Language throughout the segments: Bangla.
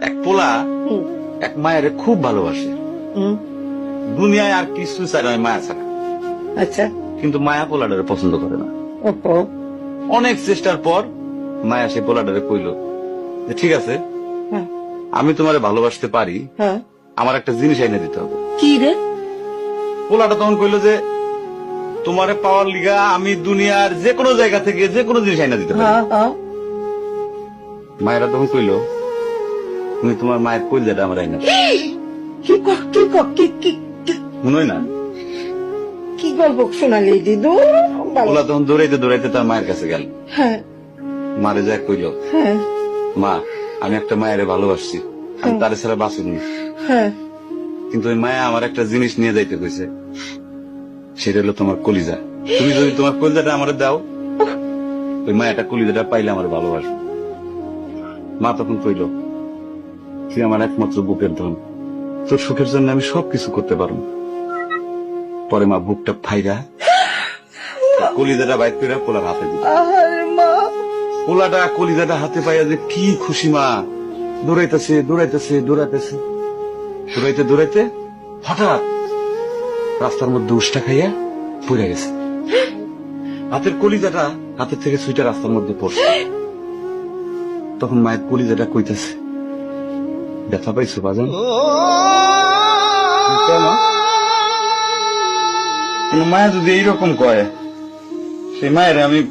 এক পোলা এক মায়ের খুব ভালোবাসে, দুনিয়ায় আর কিছু চাই না মায়া ছাড়া। আচ্ছা। কিন্তু মায়া পোলাডারে পছন্দ করে না। ওহো। অনেক চেষ্টার পর মায়া সে পোলাডারে কইল যে ঠিক আছে, হ্যাঁ। আমি তোমারে ভালোবাসতে পারি, হ্যাঁ। আমার একটা জিনিস এনে দিতে হবে। কি রে? পোলাটা তখন কইল যে তোমারে পাওয়ার লিগা আমি দুনিয়ার যে কোনো জায়গা থেকে যে কোনো জিনিস এনে দিতে পারি। হ্যাঁ হ্যাঁ। মায়েরা তখন কইল তুমি তোমার মায়ের কইলজাটা আমার আইনা দাও। কি ক- কি ক- কি কি কি- মনে হয় না? কি গল্প শোনালি দিদু? পোলা তখন দৌড়াইতে দৌড়াইতে তার মায়ের কাছে গেল, হ্যাঁ মারে যায় কইল হ্যাঁ মা আমি একটা মায়ের ভালোবাসছি, আমি তার ছাড়া বাঁচুনি, হ্যাঁ। কিন্তু ওই মায়া আমার একটা জিনিস নিয়ে যাইতে কইছে, সেটা হলো তোমার কলিজা। তুমি যদি তোমার কলিজাটা আমার দাও, ওই মায়াটা কলিজাটা পাইলে আমার ভালোবাসবে। মা তখন কইল তুই আমার একমাত্র বুকের ধন, তোর সুখের জন্য আমি সবকিছু করতে পারবো। পরে মা বুকটা ফাইরা কলিজাটা বাইর করে পোলার হাতে দিল। আরে মা। পোলাটা কলিজাটা হাতে পাইয়া যে কি খুশি, মা দৌড়াইতেছে দৌড়াইতেছে দৌড়াইতেছে, দৌড়াইতে দৌড়াইতে হঠাৎ রাস্তার মধ্যে উষ্টা খাইয়া পড়ে গেছে। হাতের কলিজাটা হাতের থেকে সুইটা রাস্তার মধ্যে পড়ছে। তখন মায়ের কলিজাটা কইতেছে ব্যথা পাইছো বাজান? কেন? কিন্তু মায়া যদি এইরকম কয়, সেই মায়ের আমি,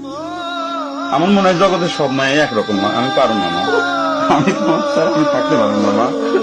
আমার মনে হয় জগতের সব মায়ে একরকম, মা আমি পারো না, মা আমি তোমার ছাড়া আমি থাকতে পারবো না, মা।